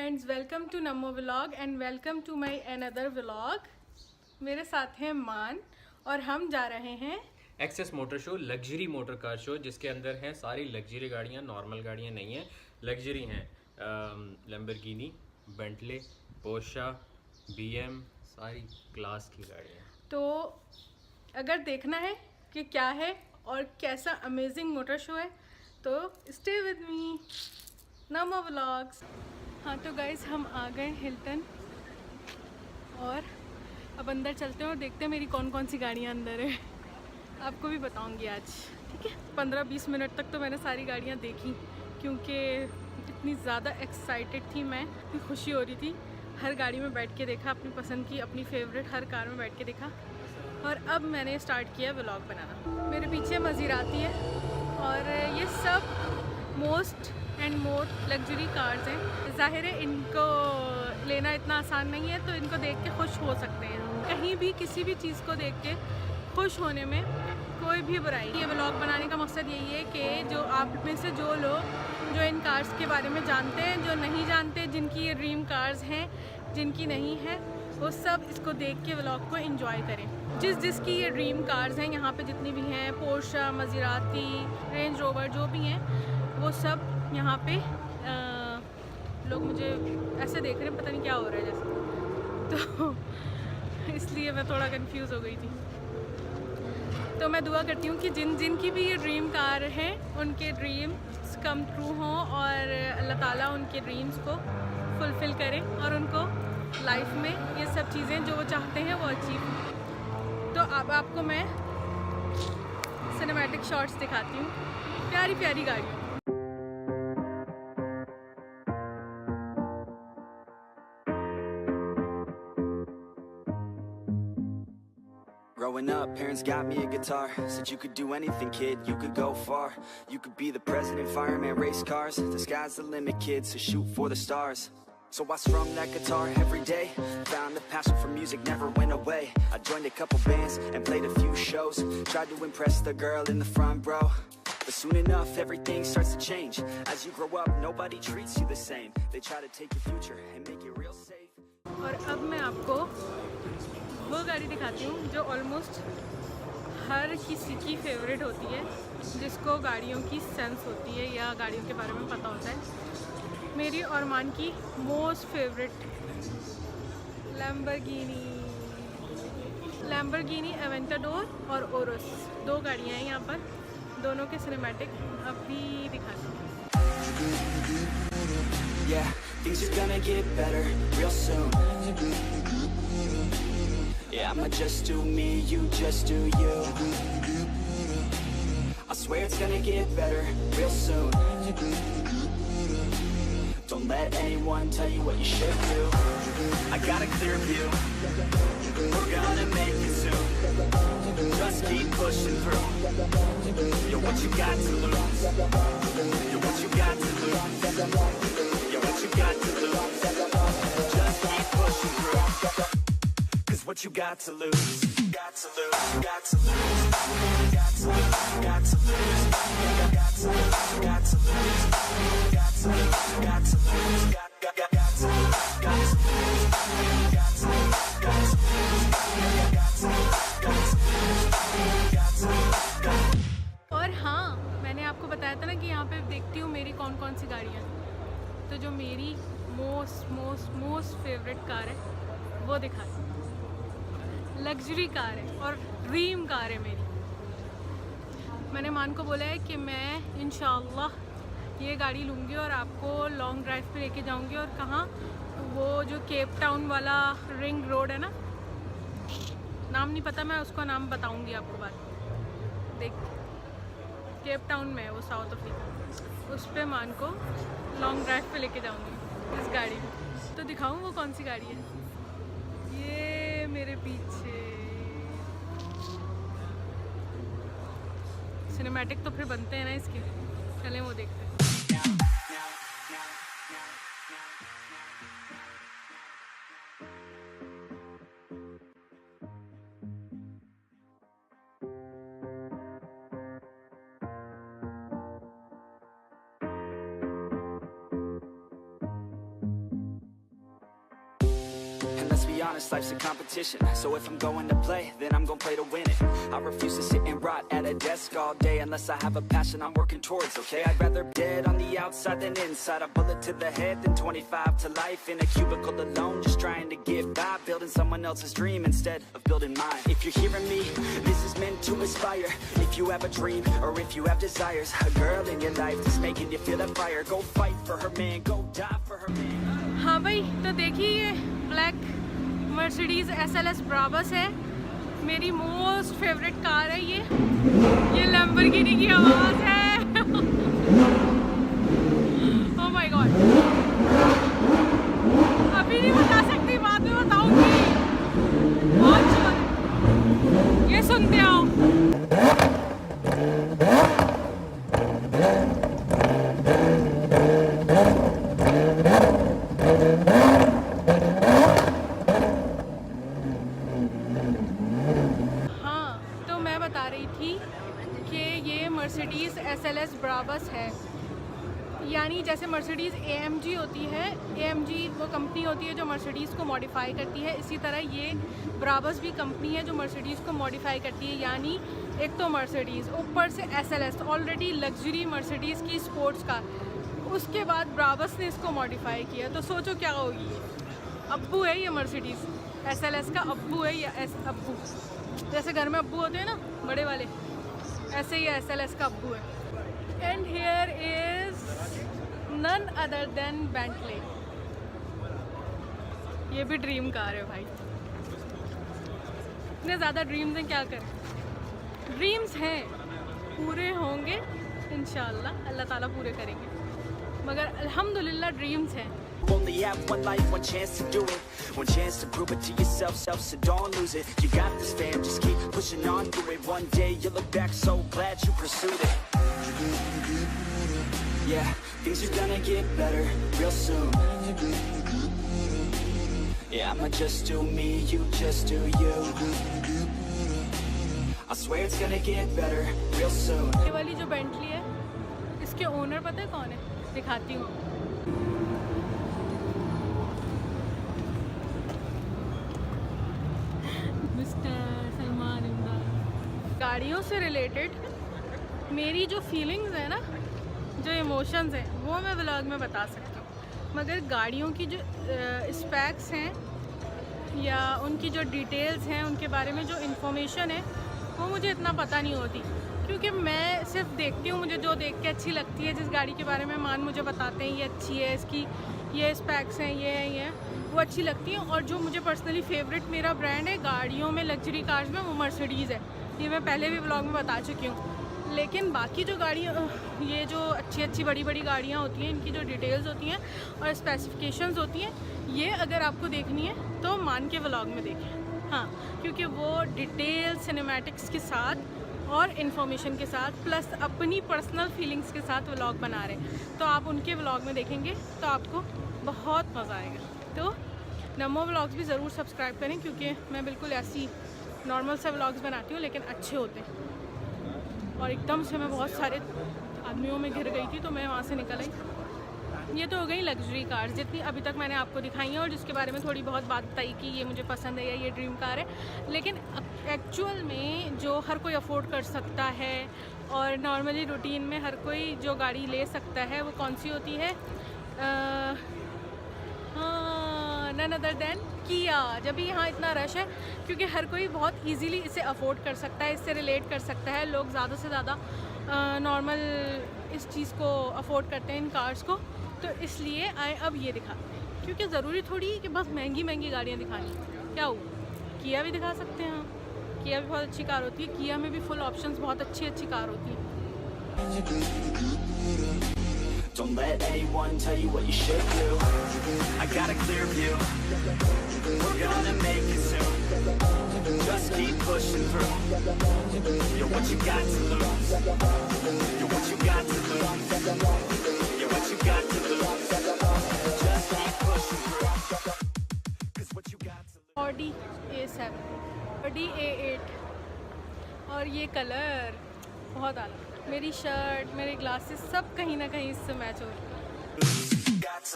Friends, welcome to Namo vlog and welcome to my another vlog. मेरे साथ हैं मान और हम जा रहे हैं access motor show, luxury motor car show, जिसके अंदर हैं सारी लग्जरी गाड़ियाँ, नॉर्मल गाड़ियाँ नहीं हैं, लग्जरी हैं। लैम्बोर्गिनी, बेंटले, पोर्शा, बीएम, सारी क्लास की गाड़ियाँ। तो अगर देखना है कि क्या है और कैसा अमेजिंग मोटर शो है तो stay with me NaMo vlogs. हाँ तो गाइस, हम आ गए हिल्टन और अब अंदर चलते हैं और देखते हैं मेरी कौन कौन सी गाड़ियाँ अंदर है। आपको भी बताऊंगी आज, ठीक है। 15-20 मिनट तक तो मैंने सारी गाड़ियाँ देखी क्योंकि इतनी ज़्यादा एक्साइटेड थी मैं, इतनी खुशी हो रही थी। हर गाड़ी में बैठ के देखा, अपनी पसंद की, अपनी फेवरेट हर कार में बैठ के देखा। और अब मैंने स्टार्ट किया व्लॉग बनाना। मेरे पीछे मज़ीराती है और ये सब most and more luxury cars हैं। ज़ाहिर है इनको लेना इतना आसान नहीं है, तो इनको देख के खुश हो सकते हैं। कहीं भी किसी भी चीज़ को देख के खुश होने में कोई भी बुराई। ये व्लॉग बनाने का मकसद यही है कि जो आप में से जो लोग जो इन कार्स के बारे में जानते हैं, जो नहीं जानते, जिनकी ये ड्रीम कार्स हैं, जिनकी नहीं है, वो सब इसको देख के व्लॉग को एंजॉय करें। जिसकी ये ड्रीम कार्स हैं, यहाँ पे जितनी भी हैं, पोर्शा, मज़ेराती, रेंज रोवर, जो भी हैं, वो सब यहाँ पे लोग मुझे ऐसे देख रहे हैं, पता नहीं क्या हो रहा है जैसे। तो इसलिए मैं थोड़ा कंफ्यूज हो गई थी। तो मैं दुआ करती हूँ कि जिनकी भी ये ड्रीम कार है, उनके ड्रीम्स कम ट्रू हों और अल्लाह ताला उनके ड्रीम्स को फुलफ़िल करें और उनको लाइफ में ये सब चीज़ें जो वो चाहते हैं वो अचीव हों। तो अब आपको मैं सिनेमैटिक शॉट्स दिखाती हूँ, प्यारी प्यारी गाड़ियों। Growing up, parents got me a guitar. Said you could do anything, kid, you could go far. You could be the president, fireman, race cars. The sky's the limit, kid, so shoot for the stars. So I strummed that guitar every day. Found the passion for music, never went away. I joined a couple bands and played a few shows. Tried to impress the girl in the front row. But soon enough, everything starts to change. As you grow up, nobody treats you the same. They try to take your future and make it real safe. और अब मैं आपको वो गाड़ी दिखाती हूँ जो almost हर किसी की फेवरेट होती है, जिसको गाड़ियों की सेंस होती है या गाड़ियों के बारे में पता होता है। मेरी और मान की मोस्ट फेवरेट लैम्बोर्गिनी एवेंटाडोर और ओरस, दो गाड़ियाँ हैं यहाँ पर। दोनों के सिनेमैटिक अभी दिखाती हूँ। Yeah, things are gonna get better real soon. Yeah, I'ma just do me, you just do you. I swear it's gonna get better real soon. Don't let anyone tell you what you should do. I got a clear view, we're gonna make it soon. Just keep pushing through. You're what you got to lose. You're what you got to lose. You're what you got to lose. Just keep pushing through. What you got to lose, got to lose, got to lose, got to lose, got to lose, got to lose, got to lose, got to lose, got to lose, got to lose, got to lose, got to lose, got to lose, got to lose। और हाँ, मैंने आपको बताया था ना कि यहाँ पे देखती हूँ मेरी कौन कौन सी गाड़ियाँ। तो जो मेरी मोस्ट फेवरेट कार है वो दिखाती हूँ। लग्जरी कार है और ड्रीम कार है मेरी। मैंने मान को बोला है कि मैं इंशाल्लाह ये गाड़ी लूँगी और आपको लॉन्ग ड्राइव पे लेके जाऊँगी। और कहाँ, वो जो केप टाउन वाला रिंग रोड है ना, नाम नहीं पता, मैं उसका नाम बताऊँगी आपको बाद में। देख, केप टाउन में है वो, साउथ अफ्रीका। उस पर मान को लॉन्ग ड्राइव पे लेके जाऊँगी इस गाड़ी में। तो दिखाऊँ वो कौन सी गाड़ी है। ये मेरे पीछे सिनेमैटिक तो फिर बनते हैं ना इसके, चलें वो देखते हैं। be honest, life's a competition. So if I'm going to play, then I'm gonna play to win it. I refuse to sit and rot at a desk all day unless I have a passion I'm working towards, okay? I'd rather be dead on the outside than inside. A bullet to the head than 25 to life in a cubicle alone, just trying to get by, building someone else's dream instead of building mine. If you're hearing me, this is meant to inspire. If you have a dream or if you have desires, a girl in your life that's making you feel that fire, go fight for her man, go die for her man. हाँ भाई, तो देखिए ये black Mercedes SLS Brabus है, मेरी most favourite car है ये Lamborghini की आवाज़ है। ओह माय गॉड, अभी नहीं बता सकती, बाद में बताऊंगी। बहुत शोर है, ये सुनते आओ। मर्सिडीज़ SLS ब्राबस है, यानी जैसे मर्सिडीज़ AMG होती है, AMG वो कंपनी होती है जो मर्सिडीज़ को मॉडिफाई करती है, इसी तरह ये ब्राबस भी कंपनी है जो मर्सिडीज़ को मॉडिफाई करती है। यानी एक तो मर्सिडीज़, ऊपर से SLS, ऑलरेडी लग्जरी मर्सिडीज़ की स्पोर्ट्स कार, उसके बाद ब्राबस ने इसको मॉडिफाई किया, तो सोचो क्या होगी। अब्बू है ये मर्सिडीज़, SLS का अब्बू है या अब्बू, जैसे घर में अब्बू होते हैं ना बड़े वाले, ऐसे ही SLS का अब्बू है। And here is none other than Bentley, ये भी ड्रीम कार है भाई। इतने ज़्यादा ड्रीम्स हैं, क्या करें, ड्रीम्स हैं, पूरे होंगे इंशाल्लाह, अल्लाह ताला पूरे करेंगे, मगर अल्हम्दुलिल्लाह ड्रीम्स हैं। Only have one life, one chance to do it, one chance to prove it to yourself, so don't lose it. You got this fam, just keep pushing on through it. One day you'll look back so glad you pursued it. Yeah, things are gonna get better real soon. Yeah, I'ma just do me, you just do you. I swear it's gonna get better real soon. ये वाली जो Bentley है, इसके owner पता है कौन है, दिखाती हूँ। गाड़ियों से रिलेटेड मेरी जो फीलिंग्स है ना, जो इमोशंस हैं, वो मैं व्लॉग में बता सकती हूँ, मगर गाड़ियों की जो स्पेक्स हैं या उनकी जो डिटेल्स हैं, उनके बारे में जो इन्फॉर्मेशन है, वो मुझे इतना पता नहीं होती, क्योंकि मैं सिर्फ देखती हूँ, मुझे जो देख के अच्छी लगती है, जिस गाड़ी के बारे में मान मुझे बताते हैं ये अच्छी है, इसकी ये स्पेक्स हैं, ये है, ये है, वो अच्छी लगती हैं। और जो मुझे पर्सनली फेवरेट मेरा ब्रांड है गाड़ियों में, लग्जरी कार्स में, वो मर्सिडीज़ है, ये मैं पहले भी व्लॉग में बता चुकी हूँ। लेकिन बाकी जो गाड़ियाँ, ये जो अच्छी अच्छी बड़ी बड़ी गाड़ियाँ होती हैं, इनकी जो डिटेल्स होती हैं और स्पेसिफिकेशंस होती हैं, ये अगर आपको देखनी है तो मान के व्लॉग में देखें। हाँ, क्योंकि वो डिटेल सिनेमैटिक्स के साथ और इन्फॉर्मेशन के साथ प्लस अपनी पर्सनल फीलिंग्स के साथ व्लॉग बना रहे हैं, तो आप उनके व्लॉग में देखेंगे तो आपको बहुत मज़ा आएगा। तो नमो व्लॉग्स भी ज़रूर सब्सक्राइब करें, क्योंकि मैं बिल्कुल ऐसी नॉर्मल से व्लॉग्स बनाती हूँ, लेकिन अच्छे होते हैं। और एकदम से मैं बहुत सारे आदमियों में घिर गई थी, तो मैं वहाँ से निकल आई। ये तो हो गई लग्जरी कार, जितनी अभी तक मैंने आपको दिखाई है और जिसके बारे में थोड़ी बहुत बात बताई कि ये मुझे पसंद है या ये ड्रीम कार है। लेकिन एक्चुअल में जो हर कोई अफोर्ड कर सकता है और नॉर्मली रूटीन में हर कोई जो गाड़ी ले सकता है, वो कौन सी होती है? नन अदर देन किया। जब भी यहाँ इतना रश है, क्योंकि हर कोई बहुत इजीली इसे अफोर्ड कर सकता है, इससे रिलेट कर सकता है। लोग ज़्यादा से ज़्यादा नॉर्मल इस चीज़ को अफोर्ड करते हैं, इन कार्स को, तो इसलिए आए अब ये दिखाते हैं। क्योंकि ज़रूरी थोड़ी है कि बस महंगी महंगी गाड़ियाँ दिखानी, क्या हुआ, किया भी दिखा सकते हैं हम। किया भी बहुत अच्छी कार होती है, किया में भी फुल ऑप्शंस, बहुत अच्छी अच्छी कार होती है। Don't let anyone tell you what you should do. I got a clear view. We're gonna make it soon. Just keep pushing through. You're what you got to lose. You're what you got to lose. You're what you got to lose. Just keep pushing through. 'Cause what you got to lose. Audi A7, Audi A8, और ये colour बहुत आला। मेरी shirt, मेरे glasses सब कहीं ना कहीं इससे मैच हो रहे हैं। और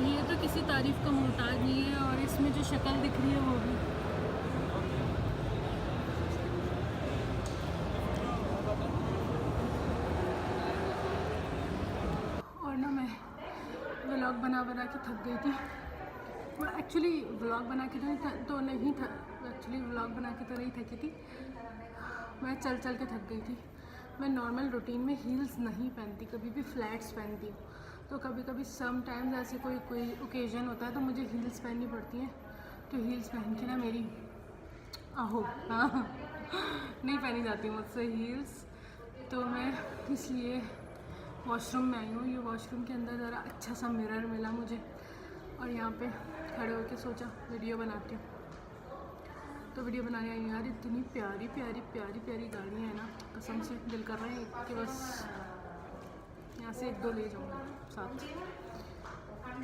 ये तो किसी तारीफ का मोहताज नहीं है, और इसमें जो शक्ल दिख रही है वो भी। और ना मैं व्लॉग बना के थक गई थी। और एक्चुअली व्लॉग बना के तो नहीं था, एक्चुअली व्लॉग बना के तो नहीं थकी थी, मैं चल के थक गई थी। मैं नॉर्मल रूटीन में हील्स नहीं पहनती, कभी भी फ्लैट्स पहनती हूँ। तो कभी कभी सम टाइम्स ऐसे कोई ओकेजन होता है तो मुझे हील्स पहननी पड़ती हैं। तो हील्स पहन के ना मेरी हाँ नहीं पहनी जाती मुझसे हील्स। तो मैं इसलिए वॉशरूम में आई हूँ। ये वॉशरूम के अंदर ज़रा अच्छा सा मिरर मिला मुझे, और यहाँ पे खड़े होके सोचा वीडियो बनाती हूँ। तो वीडियो बनाने आई यार, इतनी प्यारी गाड़ियाँ हैं ना, कसम से दिल कर रहे हैं कि बस यहाँ से 1-2 ले जाऊँगा साथ।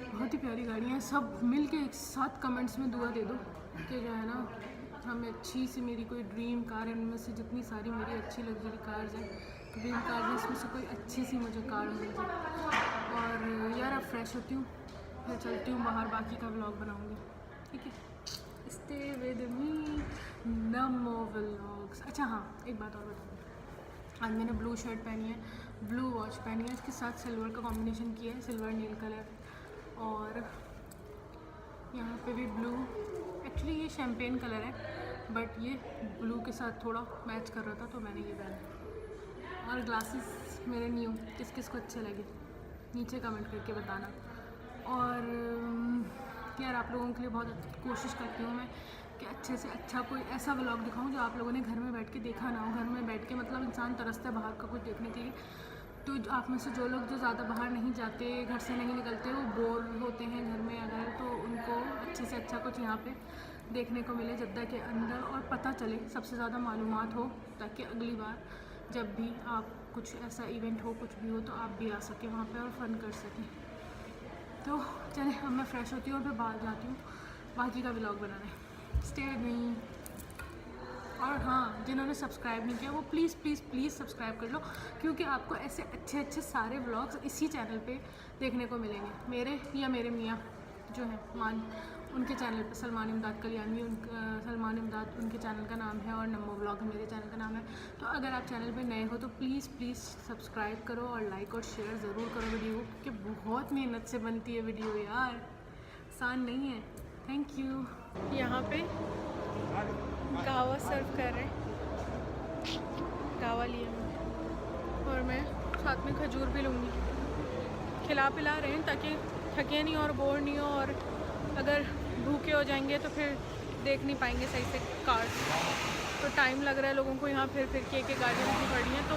बहुत ही प्यारी गाड़ियाँ हैं। सब मिल के एक साथ कमेंट्स में दुआ दे दो कि जो है ना हमें अच्छी सी मेरी कोई ड्रीम कार, इनमें से जितनी सारी मेरी अच्छी लग्जरी कार्स हैं, ड्रीम कार है, इसमें से कोई अच्छी सी मुझे कार मिल जाए। और यार अब फ्रेश होती हूँ, फिर चलती हूँ बाहर, बाकी का व्लॉग बनाऊँगी, ठीक है। Stay with me, NaMo vlogs. अच्छा हाँ, एक बात और बताऊँ, आज मैंने ब्लू शर्ट पहनी है, ब्लू वॉच पहनी है, इसके साथ सिल्वर का कॉम्बिनेशन किया है, सिल्वर नील कलर, और यहाँ पे भी ब्लू। एक्चुअली ये शैम्पेन कलर है, बट ये ब्लू के साथ थोड़ा मैच कर रहा था तो मैंने ये पहना। और ग्लासेस मेरे न्यू, किस किस को अच्छे लगे नीचे कमेंट करके बताना। और यार आप लोगों के लिए बहुत कोशिश करती हूँ मैं कि अच्छे से अच्छा कोई ऐसा व्लॉग दिखाऊँ जो आप लोगों ने घर में बैठ के देखा ना हो। घर में बैठ के मतलब इंसान तरसता है बाहर का कुछ देखने के लिए। तो आप में से जो लोग जो ज़्यादा बाहर नहीं जाते, घर से नहीं निकलते, वो बोर होते हैं घर में अगर, तो उनको अच्छे से अच्छा कुछ यहाँ पे देखने को मिले जद्दा के अंदर, और पता चले, सबसे ज़्यादा मालूमात हो, ताकि अगली बार जब भी आप कुछ ऐसा इवेंट हो, कुछ भी हो, तो आप भी आ सकें वहाँ पे और फ़न कर सकें। तो चले अब मैं फ्रेश होती हूँ और फिर बाहर जाती हूँ बाकी का व्लॉग बनाने। Stay with me. और हाँ, जिन्होंने सब्सक्राइब नहीं किया वो प्लीज़ प्लीज़ प्लीज़ सब्सक्राइब कर लो, क्योंकि आपको ऐसे अच्छे अच्छे सारे व्लॉग्स इसी चैनल पे देखने को मिलेंगे। मेरे या मेरे मियाँ जो हैं मान, उनके चैनल पे सलमान इमदाद कल्याणी, सलमान इमदाद उनके चैनल का नाम है, और नमो व्लॉग मेरे चैनल का नाम है। तो अगर आप चैनल पे नए हो तो प्लीज़ प्लीज़ सब्सक्राइब करो और लाइक और शेयर ज़रूर करो वीडियो, क्योंकि बहुत मेहनत से बनती है वीडियो यार, आसान नहीं है। Thank you. यहाँ पे गावा सर्व कर रहे हैं, गावा लिया मैंने, और मैं साथ में खजूर भी लूँगी। खिला पिला रहे हैं ताकि थके नहीं और बोर नहीं हो, और अगर भूखे हो जाएंगे तो फिर देख नहीं पाएंगे सही से कार्स। तो टाइम लग रहा है लोगों को यहाँ फिर के गाड़ियाँ भी पड़ी हैं, तो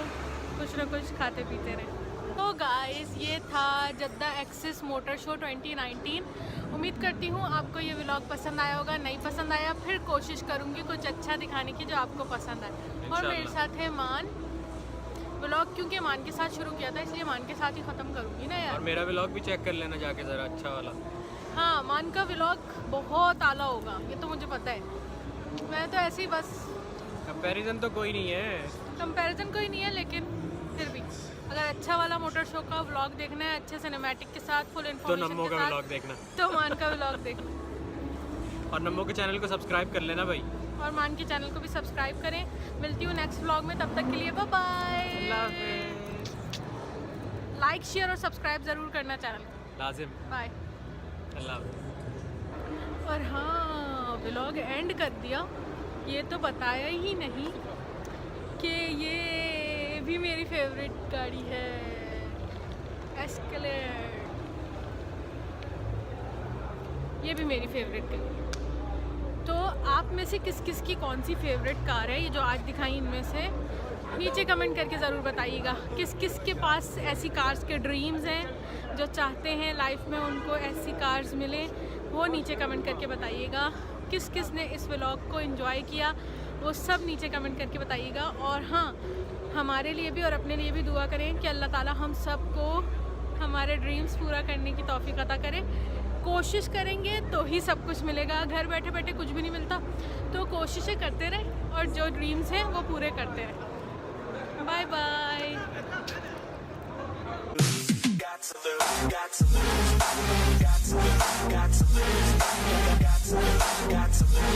कुछ ना कुछ खाते पीते रहे। तो गाइस ये था जद्दा एक्सिस मोटर शो 2019। उम्मीद करती हूँ आपको ये व्लॉग पसंद आया होगा। नहीं पसंद आया फिर कोशिश करूँगी कुछ अच्छा दिखाने की जो आपको पसंद आए। और मेरे साथ है मान। व्लॉग क्योंकि मान के साथ शुरू किया था इसलिए मान के साथ ही ख़त्म करूँगी ना यार। और मेरा व्लॉग भी चेक कर लेना जाके ज़रा, अच्छा वाला। हाँ, मान का व्लॉग बहुत आला होगा, ये तो मुझे पता है। मैं तो ऐसे ही बस, कंपैरिजन तो कोई नहीं है, कंपैरिजन कोई नहीं है, लेकिन फिर भी अगर अच्छा वाला मोटर शो का व्लॉग देखना है अच्छे सिनेमैटिक के साथ, फुल तो इन्फॉर्मेशन नम्मो के का साथ, व्लॉग देखना, तो मान का व्लॉग देखना। और नम्मो के चैनल को सब्सक्राइब कर लेना भाई, और मान के चैनल को भी सब्सक्राइब करें। मिलती हूँ नेक्स्ट व्लॉग में, तब तक के लिए बाय बाय। लाइक शेयर और सब्सक्राइब ज़रूर करना चैनल को, लाजिम। बाय। अल्लाह। और हाँ, व्लॉग एंड कर दिया, ये तो बताया ही नहीं कि ये भी मेरी फेवरेट गाड़ी है, एस्केलेड। ये भी मेरी फेवरेट गाड़ी है। तो आप में से किस किस की कौन सी फेवरेट कार है ये जो आज दिखाई, इनमें से नीचे कमेंट करके ज़रूर बताइएगा। किस किस के पास ऐसी कार्स के ड्रीम्स हैं जो चाहते हैं लाइफ में उनको ऐसी कार्स मिलें, वो नीचे कमेंट करके बताइएगा। किस किस ने इस व्लॉग को एंजॉय किया वो सब नीचे कमेंट करके बताइएगा। और हाँ, हमारे लिए भी और अपने लिए भी दुआ करें कि अल्लाह ताला हम सबको हमारे ड्रीम्स पूरा करने की तौफीक अता करे। कोशिश करेंगे तो ही सब कुछ मिलेगा, घर बैठे बैठे कुछ भी नहीं मिलता। तो कोशिशें करते रहें और जो ड्रीम्स हैं वो पूरे करते रहें। Bye bye. got to lose, got to lose, got to lose, got to lose, got to lose, got to lose.